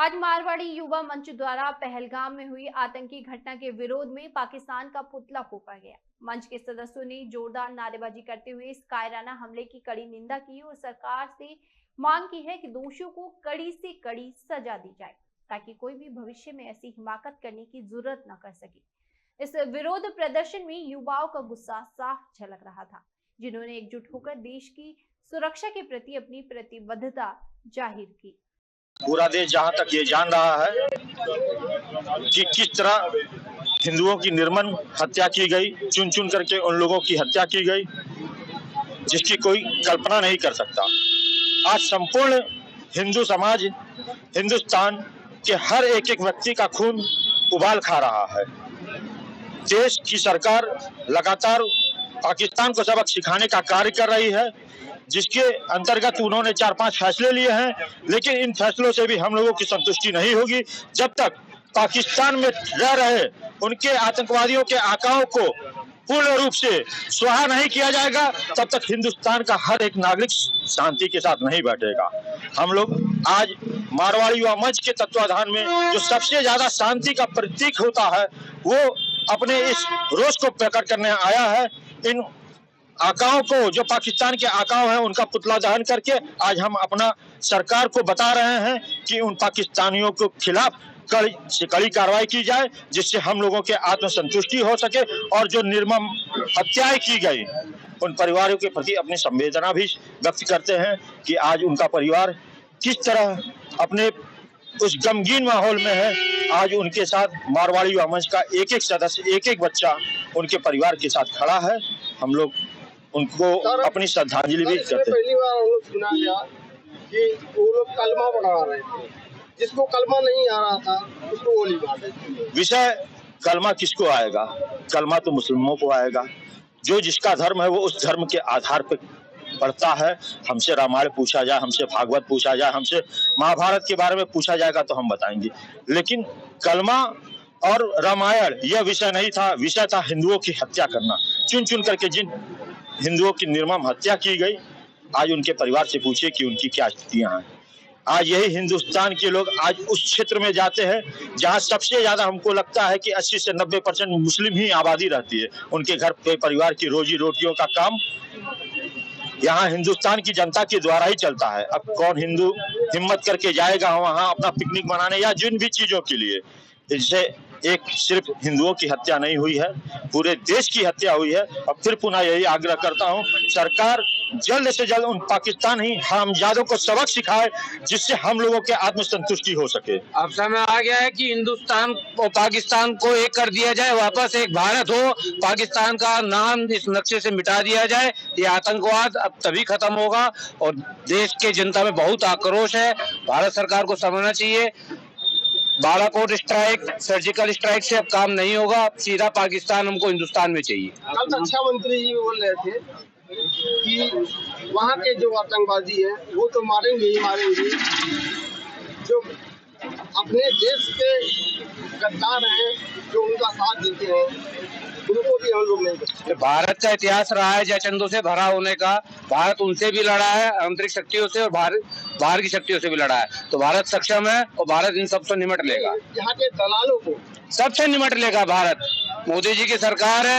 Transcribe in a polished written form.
आज मारवाड़ी युवा मंच द्वारा पहलगाम में हुई आतंकी घटना के विरोध में पाकिस्तान का पुतला फूंका गया। मंच के सदस्यों ने जोरदार नारेबाजी करते हुए इस कायराना हमले की कड़ी निंदा की और सरकार से मांग की है कि दोषियों को कड़ी से कड़ी सजा दी जाए ताकि कोई भी भविष्य में ऐसी हिमाकत करने की जरूरत न कर सके। इस विरोध प्रदर्शन में युवाओं का गुस्सा साफ झलक रहा था, जिन्होंने एकजुट होकर देश की सुरक्षा के प्रति अपनी प्रतिबद्धता जाहिर की। पूरा देश जहां तक ये जान रहा है कि किस तरह हिंदुओं की निर्मम हत्या की गई, चुन चुन करके उन लोगों की हत्या की गई जिसकी कोई कल्पना नहीं कर सकता। आज संपूर्ण हिंदू समाज हिंदुस्तान के हर एक एक व्यक्ति का खून उबाल खा रहा है। देश की सरकार लगातार पाकिस्तान को सबक सिखाने का कार्य कर रही है, जिसके अंतर्गत उन्होंने 4-5 फैसले लिए हैं, लेकिन इन फैसलों से भी हम लोगों की संतुष्टि नहीं होगी जब तक पाकिस्तान में रह रहे उनके आतंकवादियों के आकाओं को पूर्ण रूप से स्वाहा नहीं किया जाएगा, तब तक हिंदुस्तान का हर एक नागरिक शांति के साथ नहीं बैठेगा। हम लोग आज मारवाड़ी युवा मंच के तत्वाधान में जो सबसे ज्यादा शांति का प्रतीक होता है, वो अपने इस रोष को प्रकट करने आया है। इन आकाओं को, जो पाकिस्तान के आकाओं हैं, उनका पुतला दहन करके आज हम अपना सरकार को बता रहे हैं कि उन पाकिस्तानियों के खिलाफ कड़ी से कड़ी कार्रवाई की जाए, जिससे हम लोगों के आत्मसंतुष्टि हो सके और जो निर्मम हत्याएं की गई उन परिवारों के प्रति अपनी संवेदना भी व्यक्त करते हैं कि आज उनका परिवार किस तरह अपने उस गमगीन माहौल में है। आज उनके साथ मारवाड़ी युवा मंच का एक एक सदस्य, एक एक बच्चा उनके परिवार के साथ खड़ा है। हम लोग उनको अपनी श्रद्धांजलि भी करते हैं। पहली बार हम लोग सुना गया कि वो लोग कलमा पढ़ा रहे थे, जिसको कलमा नहीं आ रहा था उसको गोली मार दी। विषय कलमा किसको आएगा? कलमा तो मुस्लिमों को आएगा। जो जिसका धर्म है वो उस धर्म के आधार पर पढ़ता है। हमसे रामायण पूछा जाए, हमसे भागवत पूछा जाए, हमसे महाभारत के बारे में पूछा जाएगा तो हम बताएंगे, लेकिन कलमा और रामायण यह विषय नहीं था। विषय था हिंदुओं की हत्या करना। चुन चुन करके जिन हिंदुओं की निर्मम हत्या की गई, आज उनके परिवार से पूछिए कि उनकी क्या स्थितियां हैं। आज यही हिंदुस्तान के लोग आज उस क्षेत्र में जाते हैं जहां सबसे ज्यादा हमको लगता है कि 80 से 90% मुस्लिम ही आबादी रहती है। उनके घर पे परिवार की रोजी रोटियों का काम यहाँ हिंदुस्तान की जनता के द्वारा ही चलता है। अब कौन हिंदू हिम्मत करके जाएगा वहां अपना पिकनिक मनाने या जिन भी चीजों के लिए? इससे एक सिर्फ हिंदुओं की हत्या नहीं हुई है, पूरे देश की हत्या हुई है। और फिर पुनः यही आग्रह करता हूं, सरकार जल्द से जल्द उन पाकिस्तानी हरामजादों को सबक सिखाए, जिससे हम लोगों के आत्मसंतुष्टि हो सके। अब समय आ गया है कि हिंदुस्तान और पाकिस्तान को एक कर दिया जाए, वापस एक भारत हो, पाकिस्तान का नाम इस नक्शे से मिटा दिया जाए। ये आतंकवाद अब तभी खत्म होगा और देश के जनता में बहुत आक्रोश है। भारत सरकार को समझना चाहिए, बालाकोट स्ट्राइक, सर्जिकल स्ट्राइक से अब काम नहीं होगा। सीधा पाकिस्तान हमको हिंदुस्तान में चाहिए। कल रक्षा मंत्री जी बोल रहे थे कि वहाँ के जो आतंकवादी हैं वो तो मारेंगे ही मारेंगे, जो अपने देश के गद्दार हैं, जो उनका साथ देते हैं, उनको भी हम लोग नहीं करते। भारत का इतिहास रहा है जयचंदों से भरा होने का। भारत उनसे भी लड़ा है, आंतरिक शक्तियों से, और बाहर की शक्तियों से भी लड़ा है। तो भारत सक्षम है और भारत इन सबसे निमट लेगा। यहाँ के दलालों को सबसे निमट लेगा भारत। मोदी जी की सरकार है।